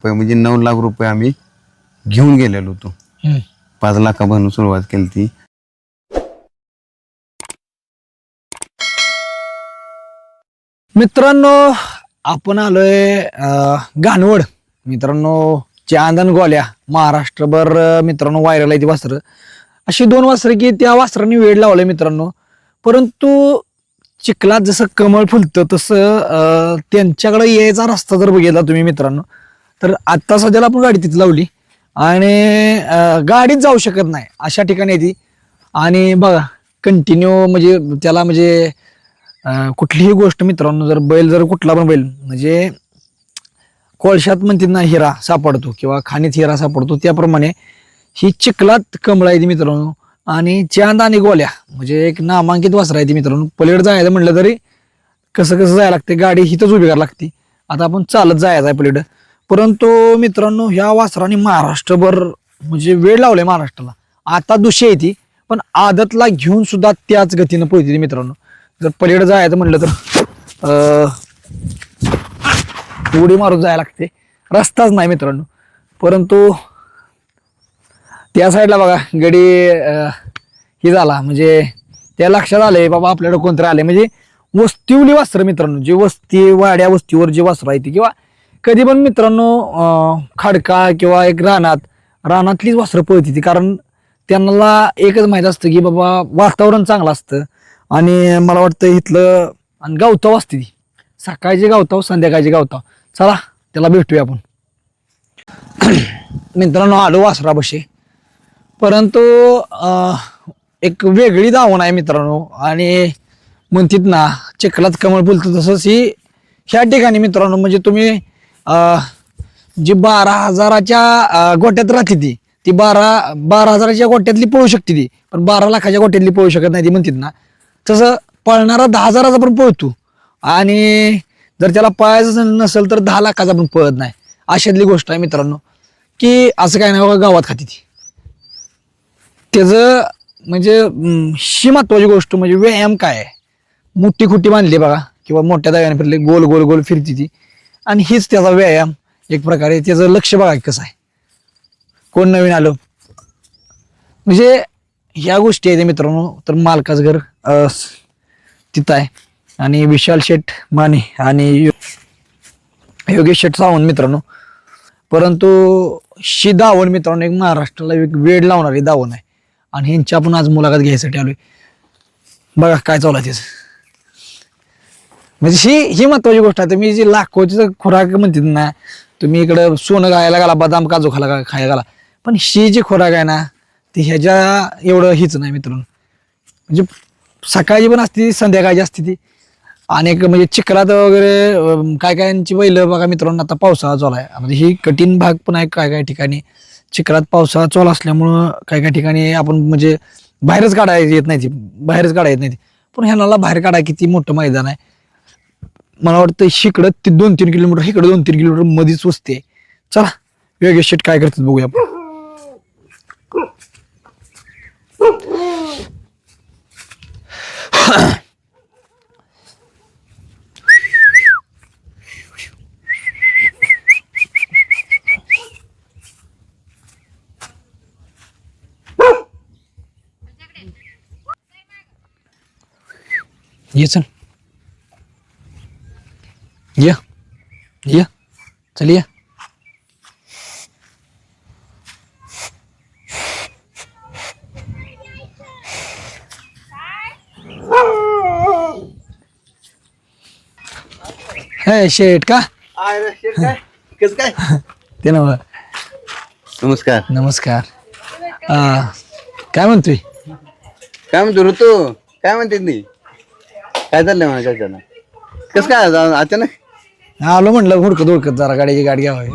म्हणजे 9 लाख रुपये आम्ही घेऊन गेलेलो होतो. 5 लाखापासून सुरुवात केली ती. मित्रांनो आपण आलोय घाणवड. मित्रांनो चांदन गोल्या महाराष्ट्रभर मित्रांनो व्हायरल आहे ती वासरं. अशी 2 वासरं की त्या वासरांनी वेळ लावलाय मित्रांनो. परंतु चिखलात जसं कमळ फुलतं तसं त्यांच्याकडे यायचा रस्ता जर बघितला तुम्ही मित्रांनो तर आता सध्याला आपण गाडी तिथे लावली आणि गाडीत जाऊ शकत नाही अशा ठिकाणी आहे ती. आणि बघा कंटिन्यू म्हणजे त्याला म्हणजे कुठलीही गोष्ट मित्रांनो जर बैल जर कुठला पण बैल म्हणजे कोळशात म्हणतात ना हिरा सापडतो किंवा खाणीत हिरा सापडतो त्याप्रमाणे ही चिखलात कमळ आहे ती मित्रांनो. आणि चांद आणि गोल्या म्हणजे एक नामांकित वासर आहे ती मित्रांनो. पलीकडे जायचं म्हटलं तरी कसं कसं जायला लागते गाडी हिथंच उभी करायला लागते. आता आपण चालत जायचं आहे पलीकडं. परंतु मित्रांनो ह्या वासराने महाराष्ट्रभर म्हणजे वेळ लावलाय महाराष्ट्राला. आता दुशी आहे ती पण आदतला घेऊन सुद्धा त्याच गतीनं पळते ती मित्रांनो. जर पलीकडे जायचं म्हटलं तर उडी मारून जायला लागते रस्ताच नाही मित्रांनो. परंतु त्या साईडला बघा गडी ही झाला म्हणजे त्या लक्षात आलंय बाबा आपल्याकडे कोणतरी आले म्हणजे वस्तीवली वासरं मित्रांनो. जी वस्ती वाड्या वस्तीवर जी वासरं आहे ती किंवा कधी पण मित्रांनो खडका किंवा एक रानातलीच वासरं पळती ती. कारण त्यांना एकच माहित असतं की बाबा वातावरण चांगलं असतं आणि मला वाटतं इथलं आणि गावताव असते ती. सकाळची गावताव संध्याकाळची गावताव. चला त्याला भेटूया आपण. मित्रांनो आलो वासरापाशी. परंतु एक वेगळी दावण आहे मित्रांनो. आणि म्हणतात ना चिखलात कमळ फुलतं तसंच ही ह्या ठिकाणी मित्रांनो म्हणजे तुम्ही जी 12,000च्या गोट्यात राहते ती 12,000च्या गोट्यातली पळू शकते ती पण 12 लाखाच्या गोट्यातली पळू शकत नाही ती म्हणतात ना. तसं पळणारा 10,000चा पण पळतो आणि जर त्याला पळायचं नसेल तर 10 लाखाचा पण पळत नाही. अशातली गोष्ट आहे मित्रांनो की असं काय नाही बघा गावात खाती ती. त्याचं म्हणजे ही महत्वाची गोष्ट म्हणजे व्यायाम काय आहे. मोठी खुटी बांधली बघा किंवा मोठ्या दाव्याने फिरले गोल गोल गोल फिरती ती आणि हीच त्याचा व्यायाम एक प्रकारे. त्याचं लक्ष बघा कसं आहे. कोण नवीन आलो म्हणजे ह्या गोष्टी आहेत मित्रांनो. तर मालकाचं घर तिथं आहे आणि विशाल शेठ माने आणि योगेश शेठ सावंत मित्रांनो. परंतु ही दावण मित्रांनो एक महाराष्ट्राला एक वेळ लावणारी दावण आहे आणि ह्यांची आपण आज मुलाखत घ्यायसाठी आलोय. बघा काय चालू आहे त्याचं म्हणजे ही महत्वाची गोष्ट आहे. तुम्ही जी लाखोची खुराक म्हणते ना तुम्ही इकडं सोनं गायला घाला बदाम काजू खायला घाला पण ही जी खुराक आहे ना ती ह्याच्या एवढं हीच नाही मित्रांनो. म्हणजे सकाळची पण असते संध्याकाळची असते ती. अनेक म्हणजे चिखलात वगैरे काय कायांची बैल बघा मित्रांनो. आता पावसाळा चालू आहे म्हणजे ही कठीण भाग पण आहे काय काय ठिकाणी. चिखलात पावसाळा चालू असल्यामुळं काय काय ठिकाणी आपण म्हणजे बाहेरच काढायला येत नाही ती पण ह्याला बाहेर काढाय किती मोठं मैदान आहे. मला वाटतं इकडं 2-3 किलोमीटर इकडे 2-3 किलोमीटर मध्येच वस्ती आहे. चला योगेश शेट काय करतात बघूया आपण. ये चल या चल या. हे शेठ का कसं काय? ते ना. नमस्कार. नमस्कार. काय म्हणतोय काय म्हणतो ऋतू काय म्हणते ती काय चाललंय माझ्या घरच्यांना कसं काय अचानक आलो म्हटलं हुडकत जरा गाडीची गाडी घ्यावी.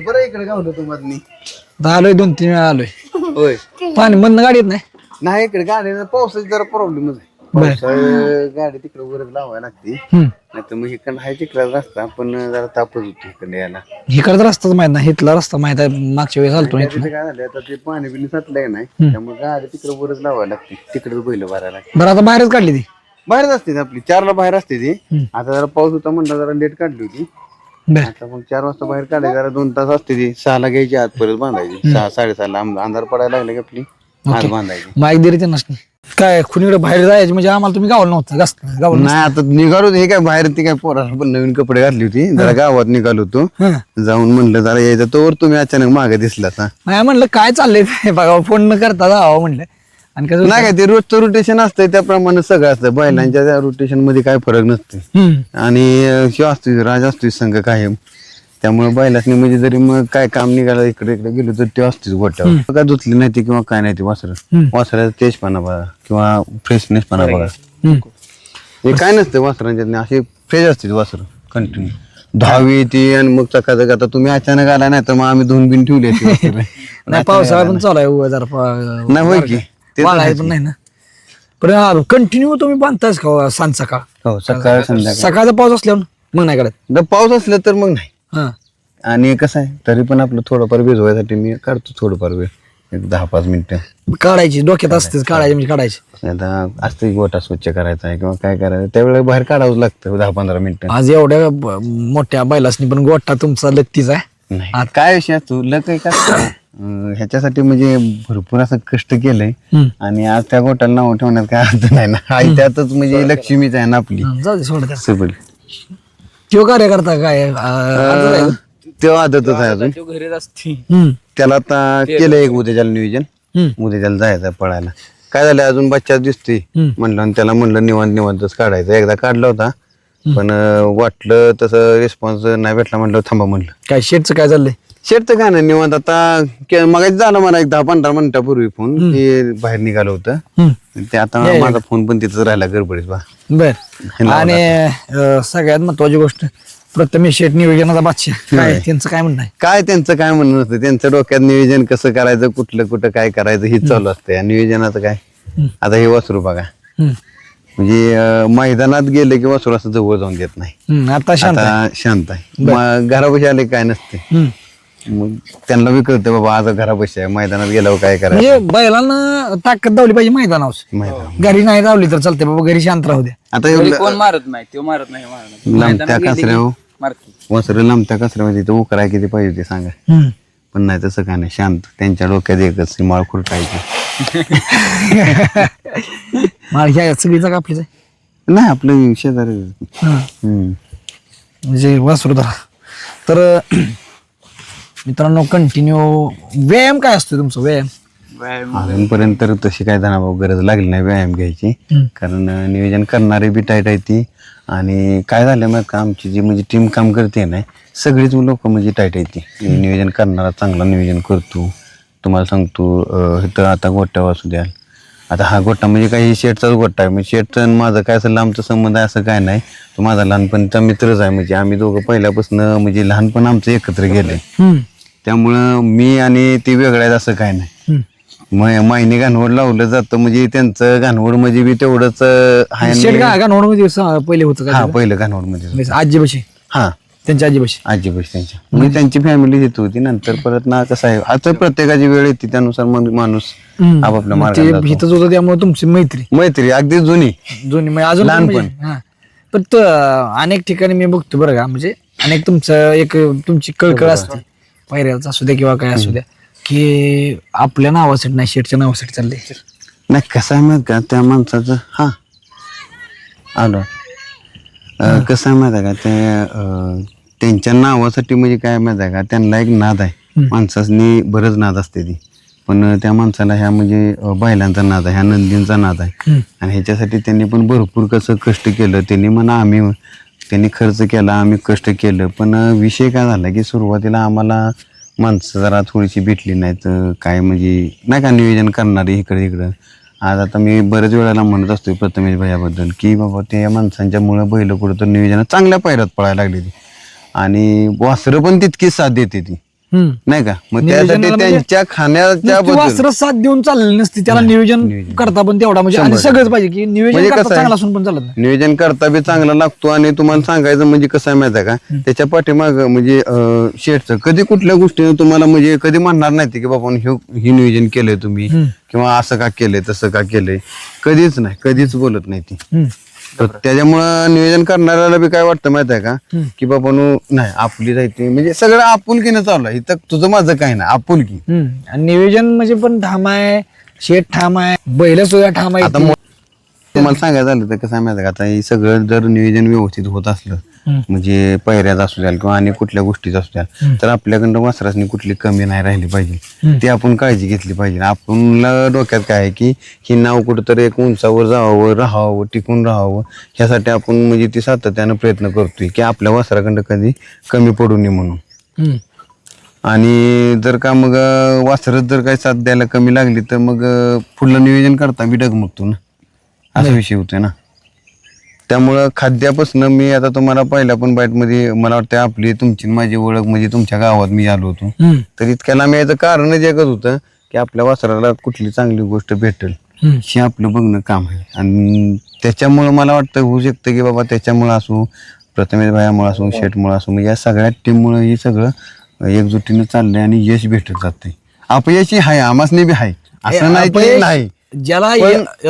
बरं इकडे काय होतं तुम्हाला आता आलोय 2-3 वेळा आलोय. होय पाणी मधनं गाडी येत नाही. नाही इकडे गाडी पावसाचा जरा प्रॉब्लेमच आहे. पावसाळ्यात गाडी तिकडे वर लावायला लागते नाही तर मग इकडे आहे तिकडे रस्ता पण जरा तापच होती इकडे यायला. इकडचा रस्ताच माहित नाही इथला रस्ता माहित आहे मागच्या वेळेस आलतो. काय झालं आता ते पाणी बिणी साठलंय नाही त्यामुळे गाडी तिकडे वरच लावायला लागते तिकडे बैल भरायला लागते. बरं आता बाहेरच काढली ती बाहेरच असते आपली 4ला बाहेर असते ती. आता जरा पाऊस होता म्हणलं जरा लेट काढली होती बर आता मग 4 वाजता बाहेर काढायचं, जरा 2 तास असते ती, 6ला घ्यायची आत परत बांधायची, 6-6:30ला अंधार पडायला लागले की आपली आत बांधायची. माईक दिली त्यांना काय कुणीकडे बाहेर जायचं म्हणजे आम्हाला तुम्ही गावाला नव्हतं जास्त गावाला नाही आता निघालो हे काय बाहेर, ती काय पोराला पण नवीन कपडे घातली होती, जरा गावात निघालो होतो, जाऊन म्हणलं जरा यायचं, तोवर तुम्ही अचानक मागे दिसला. नाही म्हणलं काय चाललंय ते बघा, फोन न करता जावं म्हणलं. आणि कसं नाही काय ते रोजचं रुटेशन असतंय त्याप्रमाणे सगळं असतं, बैलांच्या त्या रुटेशन मध्ये काय फरक नसते. आणि शिव असतोय, राज असतोय संघ कायम, त्यामुळे बैलासनी म्हणजे जरी मग काय काम निघालं इकडे इकडे गेलो तर ते असतेच गोट्यावर, काय धुतली नाही ती किंवा काय नाही ती वासराचा तेजपणा बघा किंवा फ्रेशनेसपणा बघा, हे काय नसतं वासरांच्या, असे फ्रेश असते वासर कंटिन्यू दहावी ती, आणि मग चकाचक. आता तुम्ही अचानक आला नाही तर मग आम्ही 2 बिन ठेवले नाही, पावसाळा पण चालू आहे जरा नाही होय की ते पण नाही ना, पण कंटिन्यू तुम्ही बांधताच का सांज सकाळ? हो, सकाळ संध्याकाळ. सकाळचा पाऊस असल्यावर मग नाही काढत, पाऊस असला तर मग नाही. हा आणि कसं आहे तरी पण आपलं थोडंफार भिजवायसाठी मी काढतो थोडंफार वेळ, एक 10-5 मिनिटं काढायची, डोक्यात असतेच काढायची म्हणजे काढायची. आता असते गोटा स्वच्छ करायचा आहे किंवा काय करायचं, त्यावेळेला बाहेर काढावं लागतं 10-15 मिनिटं. आज एवढ्या मोठ्या बैलासनी पण गोठा तुमचा लक्तीच आहे. नाही काय विषय असतो लक आहे का ह्याच्यासाठी म्हणजे भरपूर असं कष्ट केलंय, आणि आज त्या गोट्याला नाव ठेवण्यात काय अर्थ नाही ना, आई त्यातच म्हणजे लक्ष्मीच आहे ना आपली. जाऊ दे सोड. सबल तो कार्यकर्ता काय तेव्हा आदतच आहे अजून, घरीच असते. त्याला आता केलं एक उद्याच्याला नियोजन, उद्याच्याला जायचं पळायला. काय झालं अजून बच्चा दिसतोय म्हणलं, आणि त्याला म्हणलं निवांतच काढायचं. एकदा काढला होता पण वाटलं तसं रिस्पॉन्स नाही भेटला, म्हणलं थांबा म्हणलं. काय शेटचं काय चाललंय? शेटचं काय नाही निवांत. आता मग झालं मला एक 10-15 मिनिटापूर्वी फोन की बाहेर निघालं होतं, ते आता माझा फोन पण तिथंच राहिला गडबडीत बा. बर, आणि सगळ्यात महत्वाची गोष्ट प्रथमेश शेट नियोजनाचा बादशाह, काय त्यांचं काय म्हणणं आहे? काय त्यांचं काय म्हणणं नसतं, त्यांच्या डोक्यात नियोजन कसं करायचं, कुठं काय करायचं हे चालू असतं. नियोजनाचं काय, आता हे वासरू बघा, म्हणजे मैदानात गेले की वासरू असं जवळ जाऊन देत नाही, आता शांत आहे. घरापाशी आले काय नसते, मग त्यांना बी कळतं बाबा आज घरापाशी आहे, मैदानात गेल्यावर काय करायचं. म्हणजे बैलांना ताकद दावली पाहिजे मैदानावर, घरी नाही दावली तर चालते बाबा, घरी शांत राहू द्या. आता कोण मारत नाही, तो मारत नाही, लांबत्या कासऱ्या मारतो. वासरं लांबत्या कासऱ्यामध्ये तिथं उकराय किती पाहिजे ते सांगा, पण नाही तसं काय नाही, शांत. त्यांच्या डोक्यात एकच माळ खुरटायची. सगळीचा कापलीच आहे नाही आपलं शेजारी. म्हणजे वासरू धरा. तर मित्रांनो कंटिन्यू व्यायाम काय असतो तुमचा? व्यायाम अजूनपर्यंत तर तशी काय जाणार गरज लागली नाही व्यायाम घ्यायची, कारण नियोजन करणारे बी टाईट आहे ती. आणि काय झालं मग का आमची जी म्हणजे टीम काम करते ना, सगळीच लोक म्हणजे टाईट आहे ती. नियोजन करणारा चांगला नियोजन करतो. तुम्हाला सांगतो इथं आता गोट्या वासू द्याल, आता हा गोटा म्हणजे काही शेटचाच गोटा आहे, म्हणजे शेटचं माझं काय असं लांबचा संबंध आहे असं काय नाही. तो माझा लहानपणचा मित्रच आहे, म्हणजे आम्ही दोघं पहिल्यापासून म्हणजे लहानपण आमचं एकत्र गेले, त्यामुळं मी आणि ती वेगळं आहेत असं काय नाही. मायने घाणवड लावलं जातं म्हणजे त्यांचं घाणवड म्हणजे बी तेवढंच घाणवड मध्ये पहिले होतं हा पहिलं घाणवड मध्ये आजीपाशी, हा त्यांच्या आजीपाशी त्यांच्या म्हणजे त्यांची फॅमिली तिथे होती. नंतर परत ना कसं आहे आता प्रत्येकाची वेळ येते त्यानुसार मग माणूस आपापल्या मार्गाने इथंच होतं, त्यामुळे तुमची मैत्री अगदी जुनी अजून लहानपण. पण अनेक ठिकाणी मी बघतो बरं का, म्हणजे अनेक तुमचं एक तुमची कळकळ असते, पायऱ्याच असू द्या किंवा काय असू द्या, की आपल्या नावासाठी नाही शेटच्या नावासाठी चाललंय. नाही कसं आहे माहित का त्या माणसाचं, हा आलो कसं आहे माहित आहे का, ते त्यांच्या नावासाठी म्हणजे काय माहित आहे का, त्यांना एक नाद आहे. माणसानी बरंच नाद असते ती, पण त्या माणसाला ह्या म्हणजे बैलांचा नाद आहे, ह्या नंदींचा नाद आहे. आणि ह्याच्यासाठी त्यांनी पण भरपूर कसं कष्ट केलं. त्यांनी खर्च केला, आम्ही कष्ट केलं. पण विषय काय झाला की सुरुवातीला आम्हाला माणसं जरा थोडीशी भेटली नाहीत, काय म्हणजे नाही का नियोजन करणारी इकडे इकडं. आज आता मी बरेच वेळेला म्हणत असतो प्रथमेश भैयाबद्दल की बाबा त्या माणसांच्यामुळे बैल कुठं तर नियोजनात चांगल्या पायऱ्यात पळायला लागली ती, आणि वासरं पण तितकीच साथ देते ती, नाही का. मग त्यासाठी त्यांच्या खाण्याच्या वासरं साथ देऊन चालली नसती, त्याला नियोजन करता पण तेवढा म्हणजे आणि सगळंच पाहिजे की नियोजन करता चांगला असून पण चालत नाही. नियोजन करता बी चांगला लागतो. आणि तुम्हाला सांगायचं म्हणजे कसं आहे माहिती आहे का, त्याच्या पाठीमाग म्हणजे शेटचं कधी कुठल्या गोष्टीने तुम्हाला म्हणजे कधी म्हणणार नाही की बाबा हे नियोजन केलंय तुम्ही किंवा असं का केलंय तसं का केलंय, कधीच नाही, कधीच बोलत नाही ती. तर त्याच्यामुळं नियोजन करणाऱ्याला बी काय वाटतं माहित आहे का की बाबा नाही आपली जायची म्हणजे सगळं आपुलकीनं चालू आहे इथं तुझं माझं काही नाही आपुलकी. आणि नियोजन म्हणजे पण ठाम आहे, शेत ठाम आहे, बैल सुद्धा ठाम आहे. आता तुम्हाला सांगायचं झालं तर कसं आहे माहिती आहे का आता हे सगळं जर नियोजन व्यवस्थित होत असलं म्हणजे पहिऱ्यात असू द्याल किंवा आणि कुठल्या गोष्टीत असू द्याल तर आपल्याकडं वासरासनी कुठली कमी नाही राहिली पाहिजे ती आपण काळजी घेतली पाहिजे. आपणला डोक्यात काय आहे की हे नाव कुठंतरी एक उंचावर जावं राहावं टिकून राहावं ह्यासाठी आपण म्हणजे ती सातत्यानं प्रयत्न करतोय की आपल्या वासराकडं कधी कमी पडू नये म्हणून. आणि जर का मग वासरच जर काही साथ द्यायला कमी लागली तर मग पुढलं नियोजन करता मी डगमगतो ना असा विषय होतोय ना. त्यामुळं खाद्यापासून मी आता तुम्हाला पहिल्या पण बाईट मध्ये मला वाटतं आपली तुमची माझी ओळख म्हणजे तुमच्या गावात मी आलो होतो तर इतक्याला मी याचं कारणच एकच होतं की आपल्या वासराला कुठली चांगली गोष्ट भेटेल हे आपलं बघणं काम आहे. आणि त्याच्यामुळं मला वाटतं होऊ शकतं की बाबा त्याच्यामुळं असो प्रथमेश भायामुळे असो शेटमुळे असो म्हणजे या सगळ्या टीममुळं हे सगळं एकजुटीनं चाललंय आणि यश भेटत जाते. अपयशी आहे आमासने बी आहे असं नाही की नाही. ज्याला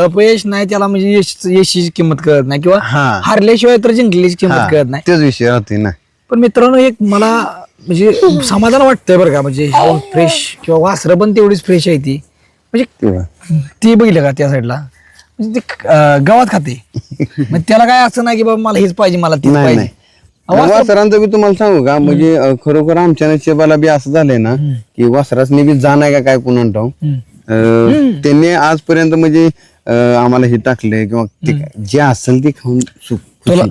अपयश नाही त्याला म्हणजे यशाची किंमत कळत नाही किंवा हा. हारल्याशिवाय तर जिंकल्याची किंमत कळत नाही. तेच विषय राहते ना. पण मित्रांनो एक मला म्हणजे समाधान वाटतंय बरं का म्हणजे फ्रेश किंवा वासरं पण तेवढीच फ्रेश आहे ती म्हणजे ती बघितलं का त्या साईडला म्हणजे ते गावात खाते मग त्याला काय असं नाही की बाबा मला हेच पाहिजे मला तीच पाहिजे. वासरांचं बी तुम्हाला सांगू का म्हणजे खरोखर आमच्या नशिबाला बी असं झालंय ना की वासरासनी बी जाण आहे का काय पुन्हा ठाऊ त्यांनी आजपर्यंत म्हणजे आम्हाला हे टाकलंय किंवा जे असेल ते खाऊन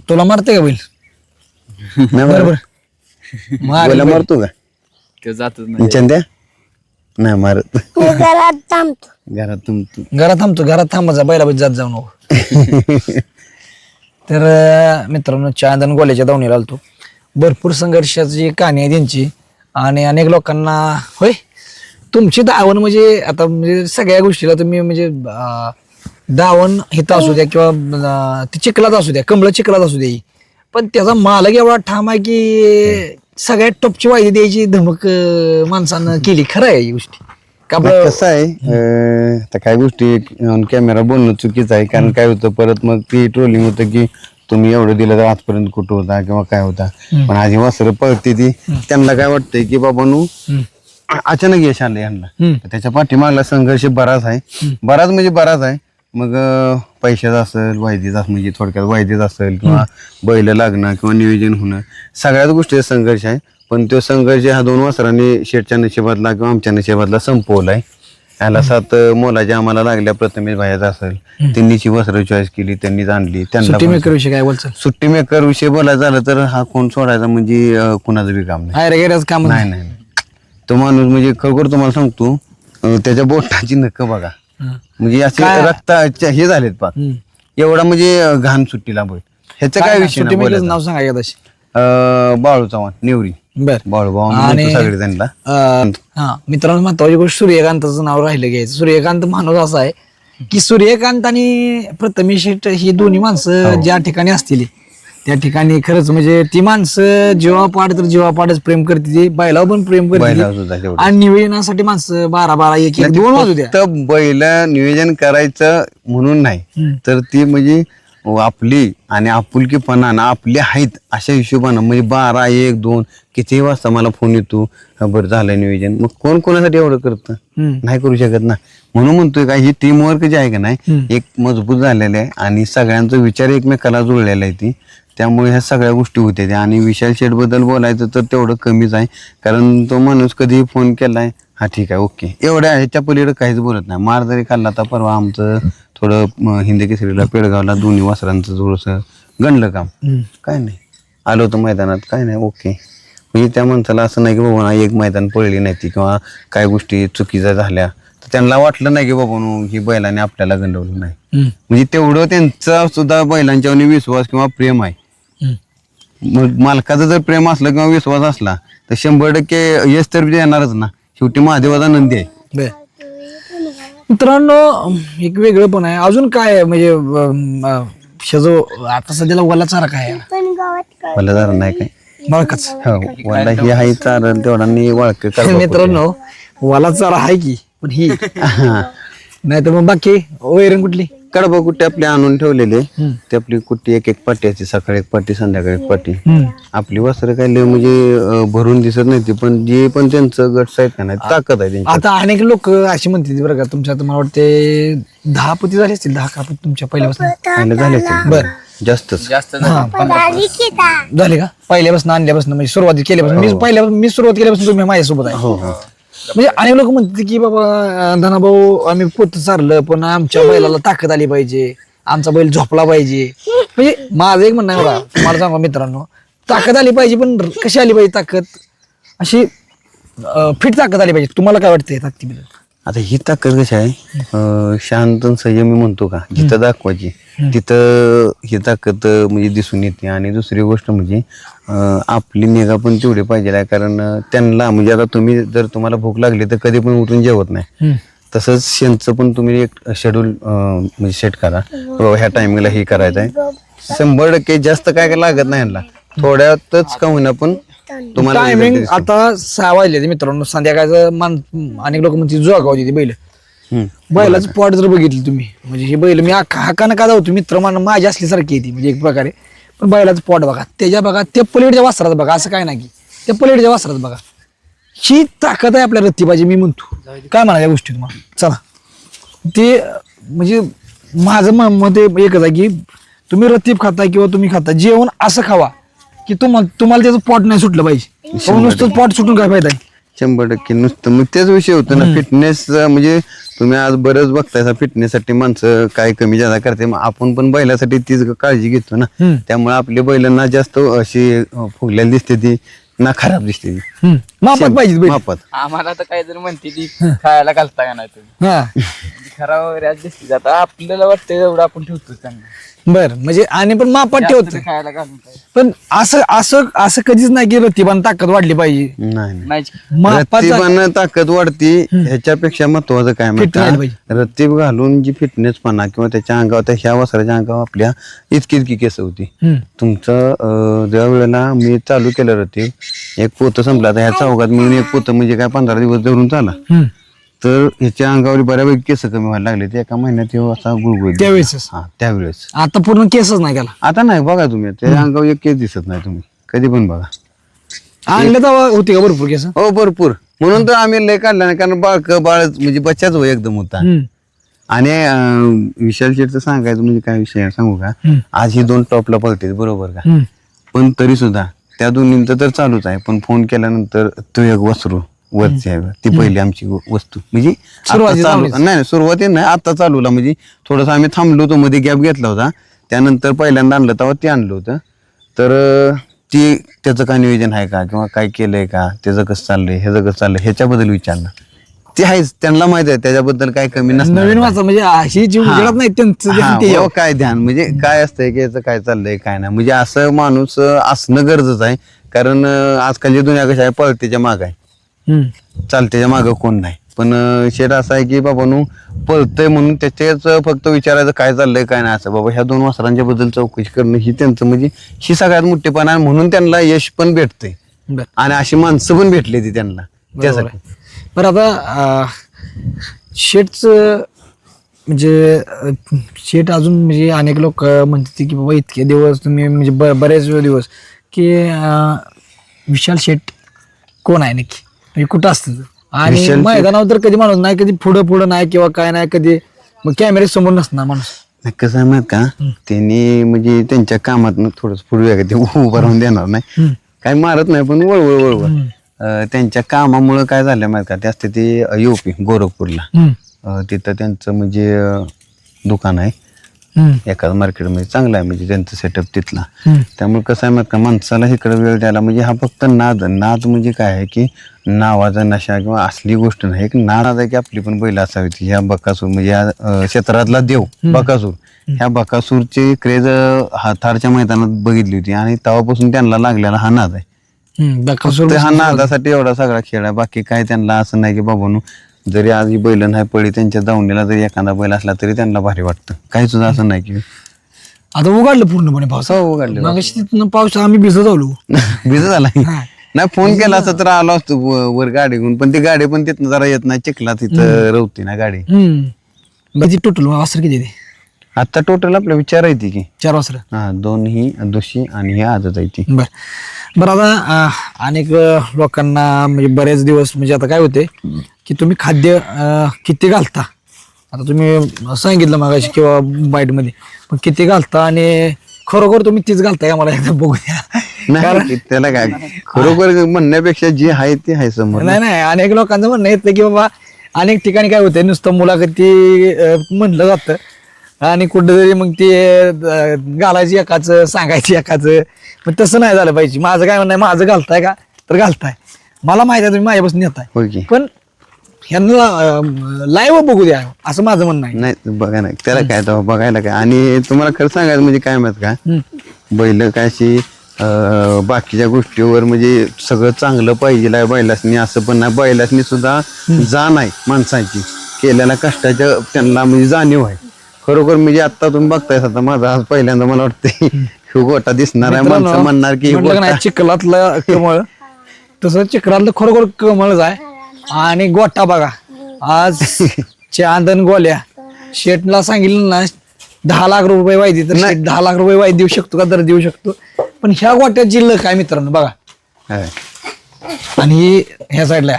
तुला मारते का बैल बरोबर बैला मारतो का ते जातच नाही. चंद्या नाही मारत घरात घरात थांबायचा बैला जात जाऊ नको. तर मित्रांनो चांदन गोल्याच्या दावणीला आलतो. भरपूर संघर्षाची कहाणी आहे त्यांची आणि अनेक लोकांना होय तुमची दावण म्हणजे आता म्हणजे सगळ्या गोष्टीला तुम्ही म्हणजे दावण हिता असू द्या किंवा ती चिखलात असू द्या कमळ चिखलात असू द्या पण त्याचा मालक एवढा ठाम आहे की सगळ्यात टॉपची वायदी द्यायची धमक माणसानं केली. खरं आहे ही गोष्टी का कसं आहे आता काय गोष्टी ऑन कॅमेरा बोलणं चुकीचं आहे कारण काय होतं परत मग ती ट्रोलिंग होतं की तुम्ही एवढं दिलं तर आजपर्यंत कुठं होता किंवा काय होता पण आधी वासरं पळते ती त्यांना काय वाटतंय की बाबांनो अचानक यश आलं यांना त्याच्या पाठीमागला संघर्ष बराच आहे मग पैशाचा असेल वायदीचा म्हणजे थोडक्यात वायदीचा असेल किंवा बैल लागणं किंवा नियोजन होणं सगळ्याच गोष्टीचा संघर्ष आहे. पण तो संघर्ष ह्या दोन वासरांनी शेटच्या नशिबातला किंवा आमच्या नशिबातला संपवलाय. याला 7 मोलाच्या आम्हाला लागल्या प्रथमेश भायाचा असेल त्यांनीची वस्त्र चॉईस केली त्यांनीच आणली. त्यांना सुट्टी मेकर विषय बोलायचं झालं तर हा कोण सोडायचा म्हणजे कुणाचं बी काम नाही. तो माणूस म्हणजे खरोखर तुम्हाला सांगतो त्याच्या बोटाची नख बघा म्हणजे असे रक्त हे झालेत पा एवढा म्हणजे घाण सुट्टीला बैल ह्याचं काय विषय नाव सांगा तशी बाळू चव्हाण नेवरी बाळू सगळे त्यांना. हा मित्रांनो महत्वाची गोष्ट सूर्यकांताचं नाव राहिलं घ्यायचं. सूर्यकांत माणूस असा आहे की सूर्यकांत आणि प्रथमेश ही दोन्ही माणसं ज्या ठिकाणी असतील त्या ठिकाणी खरंच म्हणजे ती माणसं जीवापाड तर जीवापाडच प्रेम करते ती बैलावर पण प्रेम करते आणि नियोजनासाठी माणसं 12 1 2 वाजू द्या बैल नियोजन करायचं म्हणून नाही तर ती म्हणजे आपली आणि आपुलकीपणानं आपले आहेत अशा हिशोबानं म्हणजे 12 1 2 किती वाजता मला फोन येतो बरं झालंय नियोजन मग कोण कोणासाठी एवढं करतं नाही करू शकत ना. म्हणून म्हणतोय का ही टीमवर्क जी आहे का नाही एक मजबूत झालेलं आहे आणि सगळ्यांचा विचार एकमेकाला जुळलेला आहे ती त्यामुळे ह्या सगळ्या गोष्टी होत्या त्या. आणि विशाल शेठ बद्दल बोलायचं तर तेवढं कमीच आहे कारण तो माणूस कधी फोन केलाय हा ठीक आहे ओके एवढ्या ह्याच्या पलीकडे काहीच बोलत नाही. मार जरी खाल्ला तर परवा आमचं थोडं हिंदी केसरीला पेडगावला दोन्ही वासरांचं थोडंसं गणलं काम काय नाही आलो होतं मैदानात काय नाही ओके म्हणजे त्या माणसाला असं नाही की बाबा एक मैदान पळली नाही ती किंवा काय गोष्टी चुकीच्या झाल्या तर त्यांना वाटलं नाही की बाबा ही बैलाने आपल्याला गंडवलं नाही म्हणजे तेवढं त्यांचा सुद्धा बैलांच्यावर विश्वास किंवा प्रेम आहे. मग मालकाचं जर प्रेम असलं किंवा विश्वास असला तर 100% यश तर येणारच ना. शेवटी महादेवाचा नंदी आहे. मित्रांनो एक वेगळं पण आहे अजून काय आहे म्हणजे शेजो आता सध्याला वला चारा काय आहे मला जरा नाही काय वळकच वला ही आहे चालेल तेवढा वळक मित्रांनो वला चारा आहे की पण ही नाही तर मग बाकी वैरण कुठली कडबा कुट्टी आपली आणून ठेवलेली आहे. ती आपली कुट्टी एक पाटी असते, सकाळी एक पाटी संध्याकाळी एक पाटी. आपली वस्त्र काय लय म्हणजे भरून दिसत नाही ती, पण जे पण त्यांचं गट्स आहेत का नाही ताकद आहे त्यांची. आता अनेक लोक अशी म्हणतात बरं का, तुमच्या आता मला वाटते 10 पोती झाली असतील, 10 पोती तुमच्या पहिल्यापासून पहिलं झाले ते. बर जास्तच जास्त झालं. झाले का? पहिल्यापासून आणल्यापासून म्हणजे सुरुवात केल्यापासून मी सुरुवात केल्यापासून तुम्ही माझ्यासोबत आहे. हो हो म्हणजे अनेक लोक म्हणतात की बाबा धनाभाऊ आम्ही पोत चारलं पण आमच्या बैलाला ताकद आली पाहिजे, आमचा बैल झोपला पाहिजे. म्हणजे माझं एक म्हणणं आहे बघा, तुम्हाला सांगा मित्रांनो, ताकद आली पाहिजे पण कशी आली पाहिजे ताकद? अशी फिट ताकद आली पाहिजे. तुम्हाला काय वाटतंय ताकदीबद्दल? आता ही ताकद कशी आहे, शांत संयमी म्हणतो का, जिथं दाखवायची तिथं ही ताकद म्हणजे दिसून येते. आणि दुसरी गोष्ट म्हणजे आपली निगा पण तेवढी पाहिजे आहे, कारण त्यांना म्हणजे आता तुम्ही जर तुम्हाला भूक लागली तर कधी पण उठून जेवत नाही, तसंच शेणचं पण तुम्ही एक शेड्यूल म्हणजे सेट करा, बाबा ह्या टायमिंगला हे करायचं आहे. 100% जास्त काय लागत नाही यांना, थोड्यातच का होईना पण तुम्हाला टायमिंग आता 6 वाजले मित्रांनो, संध्याकाळचं अनेक लोक म्हणते जोगावते ती बैल. बैलाचं पॉट जर बघितलं तुम्ही, म्हणजे ही बैल मी हाका नका जाऊ, मित्र माझी असल्यासारखी येते म्हणजे एक प्रकारे. पण बैलाचं पॉट बघा, त्याच्या बघा, त्या पलीकडच्या वासरात बघा, असं काय नाही की त्या पलीकडच्या वासरात बघा, ही ताकद आहे आपल्या रत्ती पाहिजे. मी म्हणतो काय म्हणा या गोष्टी तुम्हाला. चला ते म्हणजे माझं मत एकच आहे की तुम्ही रत्तीप खाता किंवा तुम्ही खाता, जेवण असं खावा की तुम्हाला त्याचं पॉट नाही सुटलं पाहिजे. नुसतं पॉट सुटून काय फायदा आहे? 100% नुसतं मग तेच विषय होतो ना, फिटनेस. म्हणजे तुम्ही आज बरंच बघताय फिटनेस साठी माणसं काय कमी जादा करते, मग आपण पण बैलासाठी तीच काळजी घेतो ना. त्यामुळे आपली बैलांना जास्त अशी फुगलेली दिसते ती ना, खराब दिसते ती. मापात पाहिजे बैल. मापात. आम्हाला तर काही जण म्हणते ती खायला घालता का नाही तुम्ही, हा खराब वगैरे आज दिसते. आता आपल्याला वाटतं एवढं आपण ठेवतो त्यांना, बर, म्हणजे आणि पण मापात ठेवतो. खायला घालून काय पण असं असं असं कधीच नाही की रत्तीबान ताकद वाढली पाहिजे. नाही नाही. नाही. मापात रत्तीबानं ताकद वाढती, ह्याच्यापेक्षा महत्वाचं काय Fit राहिलं माहिती, रत्तीब घालून जी फिटनेस पणा किंवा त्याच्या अंगावर, त्या ह्या वस्त्राच्या अंगावर आपल्या इतकी केस होती. तुमचं ज्या वेळेला मी चालू केलं रत्तीब, एक पोतं संपला, आता ह्या चौकात मिळून एक पोतं म्हणजे काय 15 दिवस धरून चाला, तर ह्याच्या अंगावर बऱ्यापैकी केस कमी व्हायला लागले. ते एका महिन्यात ह्यो असा गुळगुळीत. त्यावेळेस हा त्यावेळेस. आता पूर्ण केसच नाही त्याला. आता नाही बघा तुम्ही, त्या अंगावर एक केस दिसत नाही, तुम्ही कधी पण बघा. आणलं तेव्हा होती का भरपूर केस? हो भरपूर, म्हणून तर आम्ही लय काढला नाही, कारण बाळ म्हणजे बच्चाच हो एकदम होता. आणि विशाल शेठचं सांगायचं म्हणजे काय विषय आहे सांगू का, आज ही 2 टॉपला पळते बरोबर का, पण तरी सुद्धा त्या दोन्हींचं तर चालूच आहे. पण फोन केल्यानंतर तो एक वस्त्र वरची आहे, ती पहिली आमची वस्तू म्हणजे नाही सुरुवाती नाही, आता चालूला म्हणजे थोडस आम्ही थांबलो होतो, मध्ये गॅप घेतला होता, त्यानंतर पहिल्यांदा आणलं तेव्हा ते आणलं होतं. तर ती त्याचं काय नियोजन आहे का किंवा काय केलंय का, त्याचं कसं चाललंय, ह्याचं कसं चाललंय, ह्याच्याबद्दल विचारणं ते आहेच, त्यांना माहित आहे त्याच्याबद्दल काय कमी नसतं. नवीन वाचा म्हणजे अशी जीव उजेडत नाही त्यांचं. काय ध्यान म्हणजे काय असतंय की याचं काय चाललंय काय नाही, म्हणजे असं माणूस असणं गरजेचं आहे. कारण आजकालची दुनिया कशी आहे, पळतेच्या माग आहे, चालतेच्या मागं कोण नाही. पण शेट असं आहे की बाबांनो पळतंय म्हणून त्याच्याच फक्त विचारायचं काय चाललंय काय नाही, असं बाबा ह्या 2 वासरांच्या बद्दल चौकशी करणं ही त्यांचं म्हणजे ही सगळ्यात मोठेपणा आहे. म्हणून त्यांना यश पण भेटतंय आणि अशी माणसं पण भेटली ती त्यांना त्यासाठी. बरं आता शेटच म्हणजे शेट अजून म्हणजे अनेक लोक म्हणतात की बाबा इतके दिवस तुम्ही म्हणजे बरेच दिवस की विशाल शेट कोण आहे नक्की, म्हणजे कुठं असतं? आणि मैदानावर तर कधी माणूस नाही, कधी पुढं नाही किंवा काय नाही, कधी मग कॅमेरे समोर नसणार माणूस. कसं आहे माहित का, त्यांनी म्हणजे त्यांच्या कामात थोडस पुढे ते उभं राहून देणार नाही, काय मारत नाही, पण वळवळ त्यांच्या कामामुळे काय झालं माहित का, ते असते ते UP गोरखपूरला, तिथं त्यांचं म्हणजे दुकान आहे एखादं मार्केटमध्ये, चांगलं आहे म्हणजे त्यांचं सेटअप तिथला. त्यामुळे कसं आहे माहित का, माणसाला इकडे वेळ द्यायला म्हणजे हा फक्त नाद म्हणजे काय आहे की नावाचा नशा किंवा असली गोष्ट नाही, एक नाद आहे की आपली पण बैल असावी. ह्या बकासूर म्हणजे या क्षेत्रातला देव बकासूर, ह्या बकासूरची क्रेज थारच्या मैदानात बघितली होती आणि तेव्हापासून त्यांना लागलेला हा नाद आहे. हा नादासाठी एवढा सगळा खेळ आहे, बाकी काय त्यांना असं नाही की बाबांनो जरी आज ही बैल नाही पडली त्यांच्या दावणीला जरी एखादा बैल असला तरी त्यांना भारी वाटतं, काही सुद्धा असं नाही की. आता उघडलं पूर्णपणे पाऊस, उघडलं मग तिथून पाऊस आम्ही भिजत आलो. भिजत आला नाही, फोन केला असता तर आलो असतो वर गाडी घेऊन, पण ती गाडी पण तिथनं जरा येत नाही, चिखला तिथं रवती ना गाडी. टोटल वासर किती ते आता टोटल आपला विचार आहे ती की 4 वासरं. हा 2 ही दुशी आणि ही आदत आहे ती. बरं आता अनेक लोकांना म्हणजे बरेच दिवस म्हणजे आता काय होते की तुम्ही खाद्य किती घालता, आता तुम्ही सांगितलं मागाशी किंवा बाईटमध्ये, पण किती घालता आणि खरोखर तुम्ही तीच घालताय का मला एकदा बघू द्या. नाही त्याला काय खरोखर म्हणण्यापेक्षा जी आहे ती आहे समोर. नाही अनेक लोकांचं म्हणणं येतं की बाबा अनेक ठिकाणी काय होतंय नुसतं मुलाखती म्हणलं जातं आणि कुठेतरी मग ते घालायची एकाच सांगायची एकाच, मग तसं नाही झालं पाहिजे. माझं काय म्हणणं आहे, माझं घालताय का तर घालताय, मला माहिती आहे तुम्ही माझ्यापासून येताय, होय की. पण ह्यांना लाईव्ह बघू द्या असं माझं म्हणणं आहे. नाही बघा ना त्याला काय तेव्हा बघायला काय. आणि तुम्हाला खरं सांगायचं म्हणजे काय माहित का, बैल काय अशी बाकीच्या गोष्टीवर म्हणजे सगळं चांगलं पाहिजे बैलासनी असं पण नाही. बैलासनी सुद्धा जाण आहे माणसाची, केलेल्या कष्टाच्या त्यांना म्हणजे जाणीव आहे खरोखर. म्हणजे आता तुम्ही बघताय आता माझा आज पहिल्यांदा मला वाटतं ह्यो गोटा दिसणार आहे, माणसं म्हणणार की म्हटलं का नाही चिखलातलं कमळ, तसं चिखलातलं खरोखर कमळच आहे. आणि गोटा बघा आज चांदन गोल्या शेटला सांगितलं ना 10 लाख रुपये वायदी तर शेट 10 लाख रुपये वायदी देऊ शकतो का, तर देऊ शकतो. पण ह्या गोट्यात जिल्हा काय मित्रांनो बघा, आहे. आणि ह्या साईडला